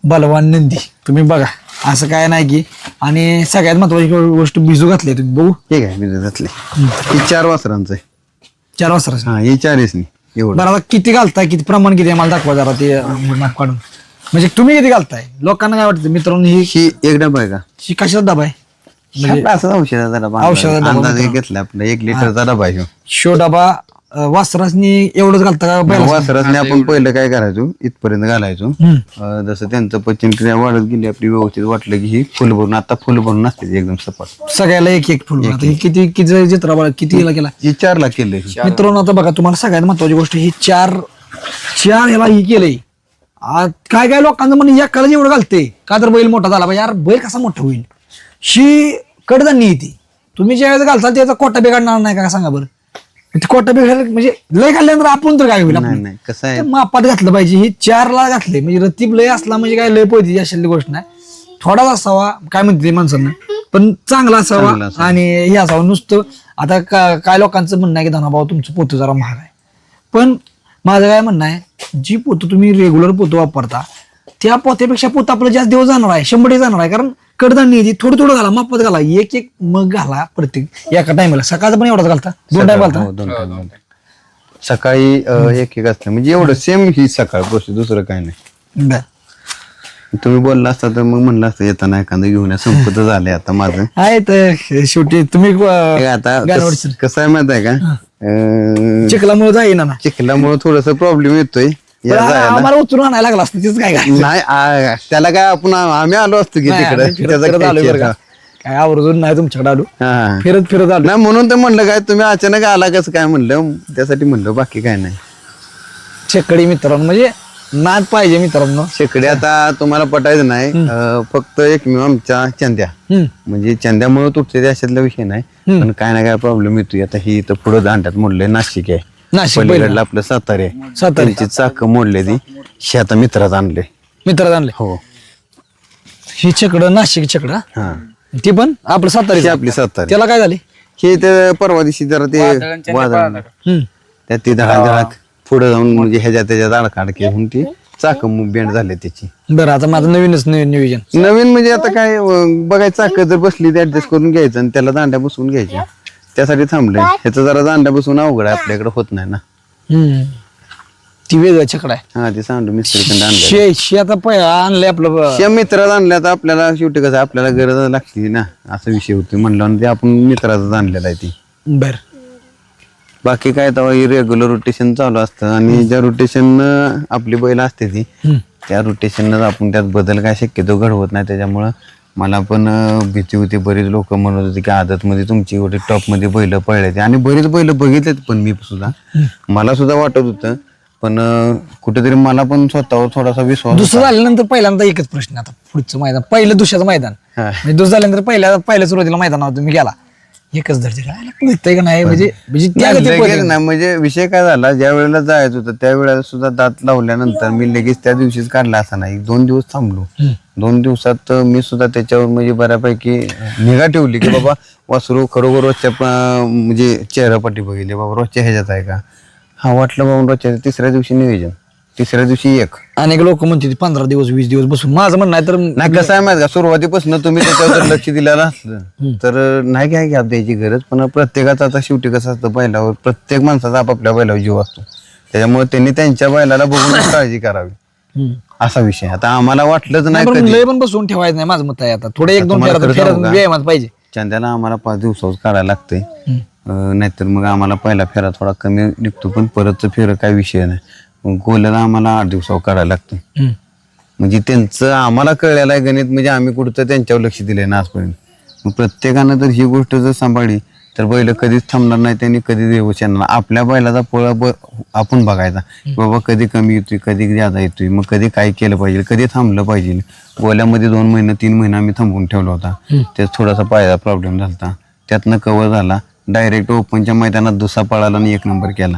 बलवान नंदी तुम्ही बघा, असं काय नाही की. आणि सगळ्यात महत्वाची गोष्ट बिजू घातली तुम्ही बघू, ठीक आहे मी घातले ही 4 वासरांचं आहे. 4 वाजता. हा ही 4 नाही एवढं. बरं आता किती घालताय, किती प्रमाण किती आहे मला दाखवा जरा ते माप काढून. म्हणजे तुम्ही किती घालताय, लोकांना काय वाटतं मित्रांनो ही एक डबा आहे का, ही कशाचा डबा आहे, आपला असंच औषधाचा डबा. औषधाचा डबा अंदाजे घेतला आपला 1 लिटरचा डबा आहे ह्यो. शो डबा वासरासनी एवढंच घालता का बैलासनी? वासरासने आपण पहिलं काय करायचो इथपर्यंत घालायचो. जसं त्यांचं पचनक्रिया वाढत गेली आपली व्यवस्थित, वाटलं की ही फुल भरून, आता फुल भरून नसते एकदम सपाट. सगळ्याला एक एक फुल. आता हे किती किती चित्रा कितीला केला ही 4 ला केलं. मित्रांनो? आता बघा तुम्हाला सगळ्यात महत्वाची गोष्ट ही चार ह्याला ही केलंय. काय काय लोकांचं म्हणजे या कळच एवढं घालते का तर बैल मोठा झाला पाहिजे. यार बैल कसा मोठा होईल, शी कडधान्य येते. तुम्ही ज्या वेळेस घालताल त्याचा कोटा बिघडणार नाही का सांगा बरं. कोटा बिघडला म्हणजे लय घातल्यानंतर आपण तर काय होईल, नाही कसं आहे, मापात घातलं पाहिजे. ही 4 ला घातले म्हणजे रतीब लय असला म्हणजे काय लय पोहती अशी गोष्ट नाही. थोडाच असावा काय म्हणते माणसांना, पण चांगला असावा. आणि हे असावं नुसतं. आता काय लोकांचं म्हणणं आहे की धनाभाऊ तुमचं पोतं जरा महाग आहे, पण माझं काय म्हणणं आहे, जी पोतं तुम्ही रेग्युलर पोतं वापरता त्या पोत्यापेक्षा पोतं आपलं जास्त दिवस जाणार आहे, 100 जाणार आहे. कारण कडधान्य येते, थोडं थोडं घाला, मापात घाला, एक एक मग घाला प्रत्येक एका टायमाला. सकाळचं पण एवढाच घालता, 2 टाइम घालता. 2 टाइम सकाळी एक एक असतं म्हणजे एवढं सेम ही सकाळ प्रोसेस, दुसरं काय नाही. बरं. तुम्ही बोलला असता तर मग म्हणलं असतं येताना एखादं घेऊन या. संपत झालंय आता माझं. आहे तर शेवटी तुम्ही हे आता कसं आहे माहित आहे का, चिखलामुळे जाईन ना, चिखलामुळे थोडस प्रॉब्लेम येतोय या जायला. आम्हाला उचलून आणायला लागला असतं तेच काय नाही त्याला काय आपण आम्ही आलो असतो की तिकडे त्याचा काय आवर्जून नाही तुमच्याकडे आलो, हा फिरत फिरत आलो. नाही म्हणून तर म्हणलं काय तुम्ही अचानक आला कसं काय म्हणलं, त्यासाठी म्हणलं बाकी काय नाही. शेकडी मित्रांनो म्हणजे नाद पाहिजे मित्रांनो. शेकडे आता तुम्हाला पटायचं नाही, फक्त एकमेव आमच्या चंद्या म्हणजे चंद्यामुळे तुटते त्याच्यातला विषय नाही, पण काय ना काय प्रॉब्लेम येतोय. आता ही तर पुढे दांड्यात मोडले नाशिक आहे, पलीकडलं आपलं सातारे आहे, त्यांची चाक मोडले ती आता मित्रात आणले. मित्रात आणले हो, ही चकडं नाशिक चकडं, हा ती पण आपलं सातारी आपली सातारे. त्याला काय झाले, हे ते परवा दिवशी जरा ते वादळ त्यात ती धडाधडाक पुढे जाऊन म्हणजे ह्याच्या त्याच्या अडकाडके होऊन ती चाक बेंड झाले त्याची. बरं आता माझं नवीनच नियोजन. नवीन म्हणजे आता काय बघायचं, चाक जर बसली तर ऍडजस्ट करून घ्यायचं आणि त्याला दांड्या बसवून घ्यायच्या. त्यासाठी थांबलंय. ह्याचं जरा दांड्या बसवून अवघड आहे, आपल्याकडे होत नाही ना. ती वेगळं चकड आहे. हा ते सांडू मिस्त्रीकडे आणलं. शे आता आणलंय आपलं त्या मित्रात आणल्या तर आपल्याला शेवटी कसं आपल्याला गरज लागते ना, असा विषय होतो म्हणलं ते आपण मित्रातच आणलेला आहे ती. बर बाकी काय तेव्हा रेग्युलर रोटेशन चालू असतं आणि ज्या रोटेशन आपली बैल असते ती त्या रोटेशन आपण त्यात बदल काय शक्यतो घडवत नाही. त्याच्यामुळं मला पण भीती होती. बरीच लोक म्हणत होती की आदत मध्ये तुमची एवढी टॉप मध्ये बैल पळले आणि बरीच बैल बघितलेत पण मी सुद्धा, मला सुद्धा वाटत होतं. पण कुठेतरी मला पण स्वतःवर थोडासा विश्वास. दुसरं झाल्यानंतर पहिल्यांदा एकच प्रश्न, आता पुढचं मैदान पहिलं दुसऱ्याचं मैदान हा. म्हणजे दुसरं झाल्यानंतर पहिल्या सुरुवातीला मैदानावर तुम्ही गेला, एकच धरते का नाही म्हणजे त्या नाही, गती लगेच पळते. नाही म्हणजे विषय काय झाला ज्या वेळेला जायचं होतं त्यावेळेला सुद्धा दात लावल्यानंतर मी लगेच त्या दिवशीच काढला असा नाही 2 दिवस थांबलो. 2 दिवसात मी सुद्धा त्याच्यावर म्हणजे बऱ्यापैकी निगा ठेवली की बाबा वासरू खरोखर रोजच्या म्हणजे चेहऱ्यापाठी बघितले बाबा रोजच्या ह्याच्यात आहे का. हा वाटलं बाबा रोजच्या तिसऱ्या दिवशी नियोजन, तिसऱ्या दिवशी एक. अनेक लोक म्हणते 15 दिवस 20 दिवस बसून. माझं म्हणणं आहे तर नाही कसं आहे माहिती का सुरुवातीपासून तुम्ही त्याच्यावर जर लक्ष दिलेलं असलं तर नाही काय घ्या द्यायची गरज. पण प्रत्येकाचं आता शेवटी कसं असतं बैलावर प्रत्येक माणसाचा आपापल्या बैलावर जीव असतो त्याच्यामुळे त्यांनी त्यांच्या बैलाला बघून काळजी करावी असा विषय. आता आम्हाला वाटलंच नाही पण कधी लय पण बसवून ठेवायचं नाही माझं मत आहे. आता थोडे 1-2 तुम्हाला खरं सांगू का? व्यायामात पाहिजे. चांद्याला आम्हाला 5 दिवसावर काढायला लागतंय. नाहीतर मग आम्हाला पहिला फेरा थोडा कमी निघतो पण परतचं फेरं काय विषय नाही. मग गोल्याला आम्हाला 8 दिवसावर काढायला लागतं. म्हणजे त्यांचं आम्हाला कळलेलं आहे गणित म्हणजे आम्ही कुठं त्यांच्यावर लक्ष दिलंय ना आजपर्यंत. मग प्रत्येकानं जर ही गोष्ट जर सांभाळली तर बैल कधीच थांबणार नाही त्यांनी कधीच येऊच येणार. आपल्या बैलाचा पोळा आपण बघायचा बाबा कधी कमी येतोय कधी जादा येतोय मग कधी काय केलं पाहिजे कधी थांबलं पाहिजे. गोल्यामध्ये 2 महिने 3 महिने आम्ही थांबवून ठेवला होता. त्यात थोडासा पायाचा प्रॉब्लेम झाला त्यातनं कव्हर झाला. डायरेक्ट ओपनच्या मैदानात दुसरा पळाला आणि 1 नंबर केला.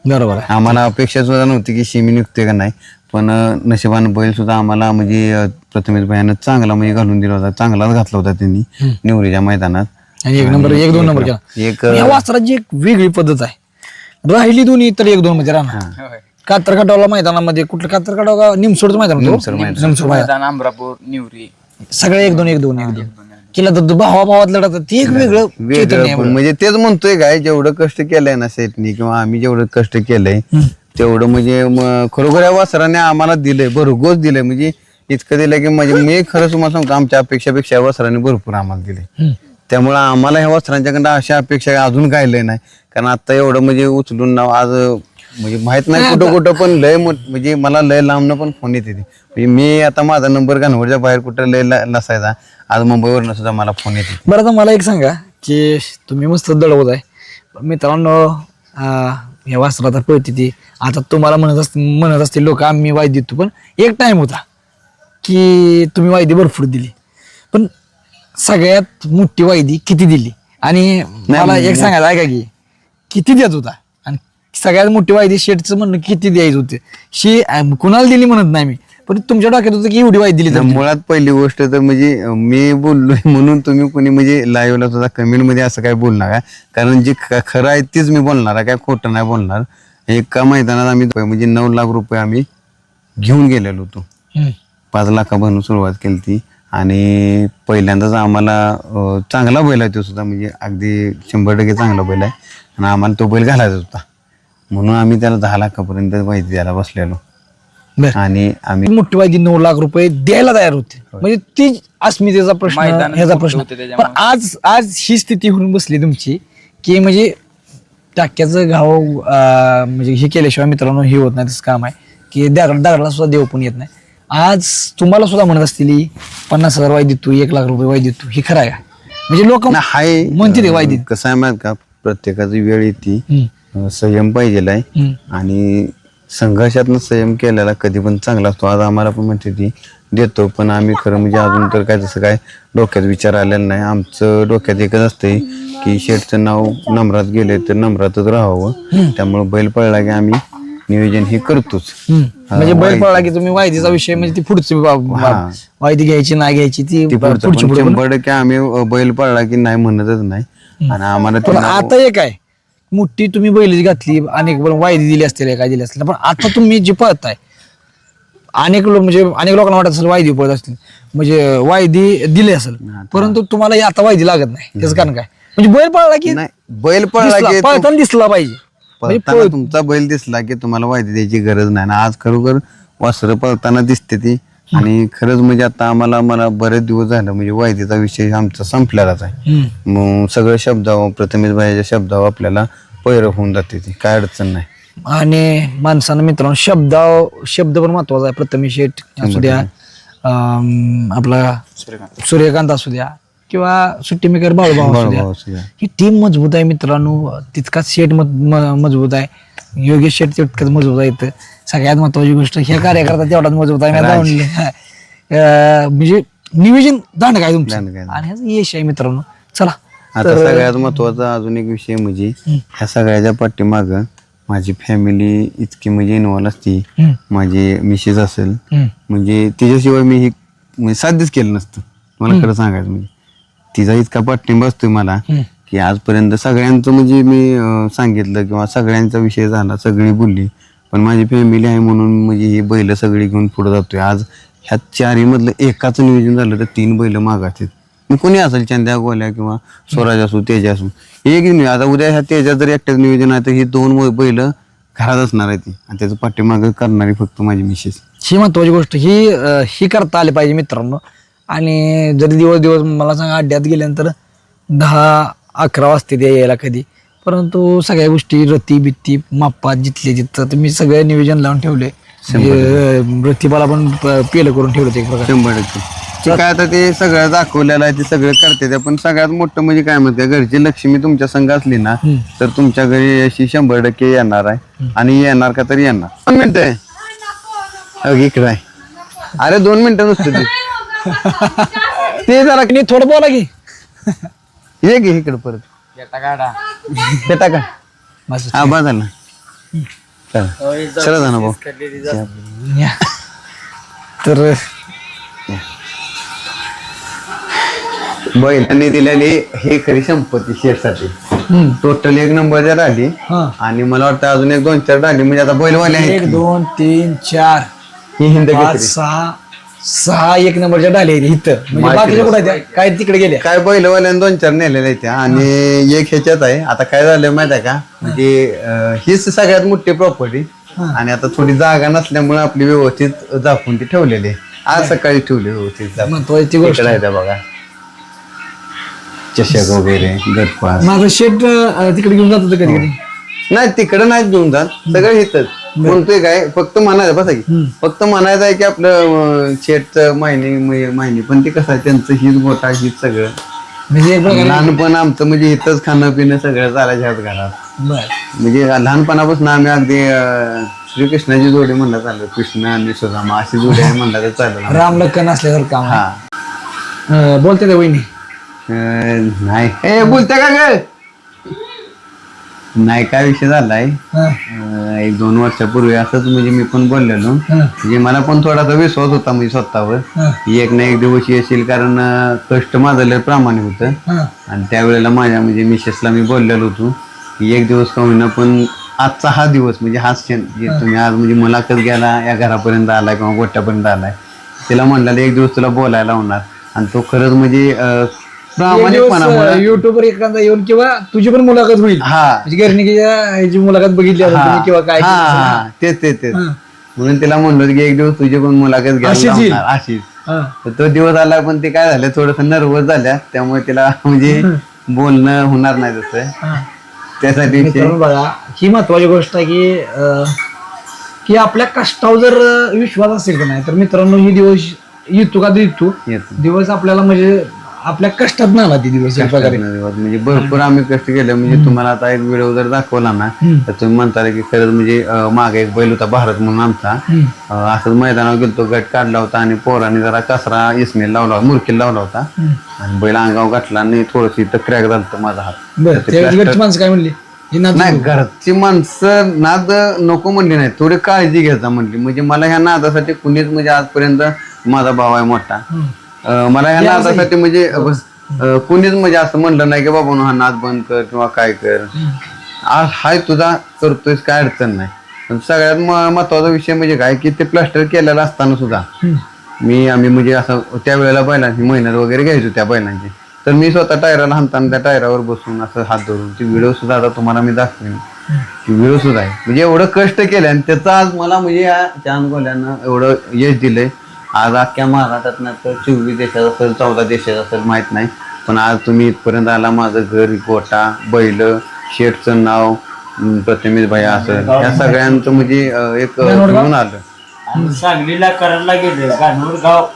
बरोबर आहे. आम्हाला अपेक्षा सुद्धा नव्हती की शिमी निघते का नाही पण नशिबानं बैल सुद्धा आम्हाला म्हणजे प्रथमेश भयानं चांगला म्हणजे घालून दिला होता. चांगलाच घातला होता त्यांनी निवरीच्या मैदानात. आणि 1 नंबर 1-2 नंबर केला. एक या वासराची एक वेगळी पद्धत आहे. राहिली दोन्ही तर 1-2 मध्ये राहणार. कात्रकाटावला मैदानामध्ये कुठलं कात्रकाटाव का निमसोडचं मैदान होतं? निमसोड मैदान. मैदान अमरापूर निवरी सगळे 1-2 केला तर भावाभावात लढत ते एक वेगळं चैतन्य आहे. वेगळं म्हणजे तेच म्हणतोय काय जेवढं कष्ट केलंय ना सेटनी किंवा आम्ही जेवढं कष्ट केलंय तेवढं म्हणजे खरोखर या वासराने आम्हाला दिलंय भरघोस दिलंय. म्हणजे इतकं दिलं की म्हणजे मी खरं तुम्हाला सांगतो आमच्या अपेक्षापेक्षा या वासराने भरपूर आम्हाला दिले. त्यामुळे आम्हाला ह्या वस्त्रांच्याकडनं अशा अपेक्षा अजून कायलंय नाही. कारण आता एवढं म्हणजे उचलून नाव आज म्हणजे माहित नाही कुठं कुठं पण लय म्हणजे मला लय लांबनं पण फोन येते म्हणजे मी आता माझा नंबर घाणवडच्या बाहेर कुठं लय नसायचा आज मुंबईवरनं सुद्धा मला फोन येते. बरं आता मला एक सांगा की तुम्ही मस्त दळवत आहे मित्रांनो. या वासरात पळती ती आता तुम्हाला म्हणत असतील लोक आम्ही वायदी देतो पण एक टाइम होता की तुम्ही वायदी भरपूर दिली पण सगळ्यात मोठी वायदी किती दिली आणि मला एक सांगायचं ऐका की किती देत होता आणि सगळ्यात मोठी वायदी शेटचं म्हणणं किती द्यायचं होते शी कुणाला दिली म्हणत नाही मी पण तुमच्या डोक्यात होतं की एवढी वायदी दिली तर मुळात पहिली गोष्ट तर म्हणजे मी बोललोय म्हणून तुम्ही कोणी म्हणजे लाईव्हला सुद्धा कमेंट मध्ये असं काय बोलणार का. कारण जे खरं आहे तेच मी बोलणार आहे काय खोटं नाही बोलणार. एका मैदानात आम्ही म्हणजे 9 लाख रुपये आम्ही घेऊन गेलेलो होतो. 5 लाखापासून सुरुवात केली ती आणि पहिल्यांदाच आम्हाला चांगला बैल आहे तो सुद्धा म्हणजे अगदी 100% चांगला बैल आहे आणि आम्हाला तो बैल घालायचा होता म्हणून आम्ही त्याला 10 लाखापर्यंत माहिती द्यायला बसलेलो. आणि आम्ही मोठी वायदी 9 लाख रुपये द्यायला तयार होते म्हणजे ती अस्मितेचा प्रश्न ह्याचा प्रश्न. पण आज ही स्थिती होऊन बसली तुमची की म्हणजे टाक्याचं घाव म्हणजे हे केल्याशिवाय मित्रांनो हे होत नाही तसं काम आहे की दगडाला सुद्धा देव पण येत नाही. आज तुम्हाला सुद्धा म्हणत असतील 50,000 वायदी तू 1 लाख रुपये वायदी तू हे खरं आहे का म्हणजे लोक हाय म्हणते वायदी कसं आहे माहित का प्रत्येकाची वेळ येते संयम पाहिजे आहे आणि संघर्षातनं संयम केलेला कधी पण चांगला असतो. आज आम्हाला पण म्हणते ती देतो पण आम्ही खरं म्हणजे अजून तर काय तसं काय डोक्यात विचार आलेला नाही. आमचं डोक्यात एकच असतंय की शेठचं नाव नम्रात गेले तर नम्रातच राहावं त्यामुळे बैल पळला की आम्ही नियोजन हे करतोच. म्हणजे बैल पळला की तुम्ही वायदीचा विषय म्हणजे ती पुढची वायदी घ्यायची नाही घ्यायची ती पुढची 100% आम्ही बैल पळला की नाही म्हणतच नाही. आणि आम्हाला आता एक आहे मोठी तुम्ही बैल घातली अनेक वायदी दिली असतील काय दिली असतील पण आता तुम्ही जे पळताय अनेक लोक म्हणजे अनेक लोकांना वाटत असेल वायदी पळत असतील म्हणजे वायदी दिली असेल परंतु तुम्हाला आता वायदी लागत नाही त्याचं कारण काय म्हणजे बैल पळला की बैल पळला की पळताना दिसला पाहिजे. पळताना तुमचा बैल दिसला की तुम्हाला वायदी द्यायची गरज नाही. आज खरोखर वासरं पळताना दिसते ती आणि खरंच म्हणजे आता मला बरेच दिवस झालं म्हणजे वायदीचा विषय आमचा संपलेलाच आहे. मग सगळं शब्दावर प्रथमेश भाईच्या शब्दावर आपल्याला पैर होऊन जाते ती काय अडचण नाही. आणि माणसानं मित्रांनो शब्द पण महत्वाचा आहे. प्रथमेश शेठ असू द्या आपला सूर्यकांत असू द्या किंवा सुट्टी मेकर बाळूभाऊ असू द्या ही टीम मजबूत आहे मित्रांनो. तितकाच शेठ मजबूत आहे. योगेश शेठ तितकंच मजबूत आहे. इथं सगळ्यात महत्वाची गोष्ट हे कार्यकर्ता तेवढाच मजबूत आहे. म्हणजे नियोजन दांड काय तुमचं आणि ह्याचं यश आहे मित्रांनो. चला आता सगळ्यात महत्वाचा अजून एक विषय म्हणजे ह्या सगळ्याच्या पाठीमाग माझी फॅमिली इतकी म्हणजे इन्व्हॉल्व असते. माझी मिसेस असेल म्हणजे तिच्याशिवाय मी ही म्हणजे साध्यच केलं नसतं. मला खरं सांगायचं म्हणजे तिचा इतका पाठिंबा असतोय मला की आजपर्यंत सगळ्यांचं म्हणजे मी सांगितलं किंवा सगळ्यांचा विषय झाला, सगळी बोलली, पण माझी फॅमिली आहे म्हणून म्हणजे ही बैल सगळी घेऊन पुढे जातोय. आज ह्या 4 मधलं एकाचं नियोजन झालं तर 3 बैल मागायचे. मग कोणी असेल, चंद्या, गोल्या किंवा स्वराज असू, तेजा असू, एक नाही. आता उद्या ह्या तेजा जर एकट्याच नियोजन आहे तर ही 2 बैल घरात असणार आहे ती, आणि त्याचं पाठीमागं करणारी फक्त माझी मिसेस. ही महत्वाची गोष्ट ही करता आली पाहिजे मित्रांनो. आणि जरी दिवस मला सांगा अड्ड्यात गेल्यानंतर 10-11 वाजते ते यायला कधी, परंतु सगळ्या गोष्टी रती बित्ती मापात जिथले जिथं तुम्ही सगळे नियोजन लावून ठेवले. रतीबाला पण पेलं करून ठेवलं एक प्रकार. 100%. ते काय आता ते सगळं दाखवलेलं आहे, ते सगळं करते ते. पण सगळ्यात मोठं म्हणजे काय म्हणते, घरची लक्ष्मी तुमच्या संघ असली ना तर तुमच्या घरी अशी 100% येणार आहे. आणि येणार का तरी येणार. 2 मिनिटं आहे इकडे आहे. अरे 2 मिनिटं नुसतं ते जरा की थोडं बोला की ये घे इकडे परत. ते टाका. हा बा झाला. चला जाणं भाऊ. तर बैलांनी दिलेली हे खरी संपत्ती शेअरसाठी टोटल 1 नंबर राहिली. आणि मला वाटतं अजून 1-2-4 राहिली म्हणजे आता बैलवाले आहेत 1 2 3 4 ही हिंद 6 1 नंबरच्या डाले इथं. म्हणजे बाकीच्या कुठे आहेत? काय तिकडे गेल्या? काय बैलवाल्यानं 2-4 नेलेल्या आहेत त्या. आणि एक ह्याच्यात आहे. आता काय झालं माहित आहे का, म्हणजे हीच सगळ्यात मोठी प्रॉपर्टी. आणि आता थोडी जागा नसल्यामुळे आपली व्यवस्थित झाकून ती ठेवलेली आहे. आज सकाळी ठेवली व्यवस्थित. महत्वाची गोष्ट आहे त्या बघा, चषक वगैरे, गटपास. माझं शेट तिकडे घेऊन जात होतं कधी कधी. नाही तिकडे नाही घेऊन जात, सगळं येतच. म्हणतोय काय, फक्त म्हणायचं बसा की, फक्त म्हणायचं आहे की आपलं शेटचं महिनी पण ते कसं आहे त्यांचं हीच गोठा हीच सगळं. म्हणजे लहानपण आमचं म्हणजे इथंच खाणं पिणं सगळं चालायचं ह्याच घरात. म्हणजे लहानपणापासून आम्ही अगदी श्रीकृष्णाची जोडी म्हणलं चाललं, कृष्ण आणि सुदामा अशी जोडी आहे म्हणलं तर चाललं. राम लक्कन असल्यासारखं. हा बोलते ते वहिनी नाही हे बोलते का ग, नाही काय विषय झालाय. 1-2 वर्षापूर्वी असंच म्हणजे मी पण बोललेलो. म्हणजे मला पण थोडासा विश्वास होता म्हणजे स्वतःवर, एक ना एक दिवस येशील, कारण कष्ट माझं लय प्रामाणिक होतं. आणि त्यावेळेला माझ्या म्हणजे मिसेसला मी बोललेलो होतो की एक दिवस का होईना पण आजचा हा दिवस म्हणजे हाच क्षण जे तुम्ही आज म्हणजे मुलाखत घ्यायला या घरापर्यंत आलाय किंवा गोट्यापर्यंत आलाय, तिला म्हणलं एक दिवस तुला बोलायला होणार. आणि तो खरंच म्हणजे प्रामाणिकपणा युट्यूबवर एखादा येऊन किंवा तुझी पण मुलाखत होईल. म्हणजे गर्णिकीच्या ह्याची मुलाखत बघितली किंवा काय तेच म्हणून तिला म्हणलो की एक दिवस तुझी पण मुलाखत घ्यायला अशीच. तर तो दिवस आला, पण ते काय झालं थोडस नर्वस झाल्या, त्यामुळे तिला म्हणजे बोलणं होणार नाही तसं. त्यासाठी बघा ही महत्वाची गोष्ट आहे की आपल्या कष्टावर जर विश्वास असेल का नाही तर मित्रांनो ही दिवस येतो का दिवस आपल्याला म्हणजे आपल्या कष्टात ना आला ती दिवस. म्हणजे भरपूर आम्ही कष्ट केले. म्हणजे तुम्हाला आता एक व्हिडिओ जर दाखवला ना तर तुम्ही म्हणता की खरंच म्हणजे मागे एक बैल होता भारत म्हणून आमचा, असंच मैदानावर गेलतो, गट काढला होता आणि पोरांनी जरा कचरा इसमेल लावला, मुरकील लावला होता आणि बैल अंगावर घातला आणि थोडस इथं क्रॅक झालं माझा हात. माणसं काय म्हणली, नाही घरची माणसं नाद नको म्हणली नाही, थोडी काळजी घ्यायचा म्हणली. म्हणजे मला ह्या नादासाठी कुणीच म्हणजे आजपर्यंत, माझा भाव आहे मोठा, मला ह्या नादासाठी म्हणजे कुणीच म्हणजे असं म्हणलं नाही की बाबा हा नाद बंद कर किंवा काय कर, आज हाय तुझा करतोयस काय अडचण नाही. पण सगळ्यात महत्वाचा विषय म्हणजे काय की ते प्लास्टर केलेलं असताना सुद्धा आम्ही म्हणजे असं त्यावेळेला बैलांची मेहनत वगैरे घ्यायचो त्या बैलांची. तर मी स्वतः टायराला हाणताना त्या टायरावर बसून असं हात धरून ती व्हिडिओ सुद्धा आता तुम्हाला मी दाखवेन, ती व्हिडिओ सुद्धा आहे. म्हणजे एवढं कष्ट केलं आणि त्याचं आज मला म्हणजे या चांद गोल्यानं एवढं यश दिलंय. आज अख्ख्या महाराष्ट्रात नाही तर 24 देशात असेल, 14 देशात असेल माहित नाही, पण आज तुम्ही इथपर्यंत आला. माझं घर, गोटा, बैल, शेठचं नाव, प्रथमेश भाई असं या सगळ्यांचं म्हणजे एक घेऊन आलं. सांगलीला करायला गेलं, गाणवड गाव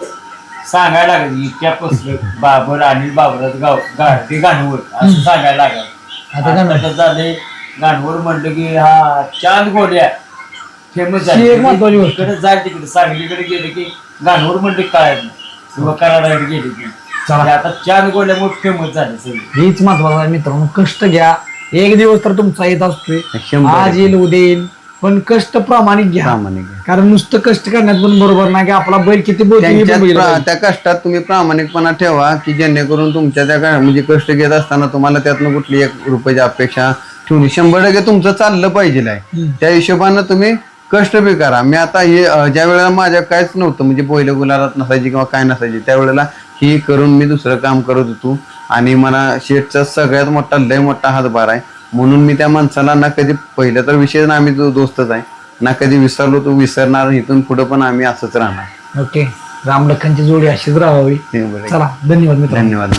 सांगायला लागलं, इतक्या पसलं बाबर आणि बाबरात गाव गाडी गाणवड असं सांगायला लागलं. आता झाले गाणवड म्हणलं की हा चांद गोल्या फेमस झाली. इकडे जाय तिकडे सांगलीकडे गेले की गाणवड म्हणले काय किंवा कराडाकडे गेले की चला. ते आता चार गोल्यामुळे फेमस झाले सगळे. हेच महत्वाचं आहे मित्रांनो, कष्ट घ्या. एक दिवस तर तुमचा येत असतोय, 100% आज येईल उद्या येईल, पण कष्ट प्रामाणिक घ्या. प्रामाणिक आहे. कारण नुसतं कष्ट करण्यात पण बरोबर नाही की आपला बैल किती बोलतो हे पण बघितलं पाहिजे. त्या कष्टात तुम्ही प्रामाणिकपणा ठेवा की जेणेकरून तुमच्या त्या म्हणजे कष्ट घेत असताना तुम्हाला त्यातनं कुठली 1 रुपयाची अपेक्षा ठेवली 100% तुमचं चाललं पाहिजे आहे. त्या हिशोबानं तुम्ही कष्ट बी करा. मी आता हे ज्या वेळेला माझ्या काहीच नव्हतं म्हणजे पहिलं गुलाबात नसायची किंवा काय नसायची त्यावेळेला ही करून मी दुसरं काम करत होतो आणि मला शेठचा सगळ्यात मोठा लय मोठा हातभार आहे. म्हणून मी त्या माणसाला ना कधी पहिलं तर विषय ना आम्ही दोस्तच आहे ना कधी विसरलो तो विसरणार. इथून पुढे पण आम्ही असंच राहणार. ओके, रामलखनची जोडी अशीच राहावी. बरं. चला, धन्यवाद मित्रांनो. धन्यवाद.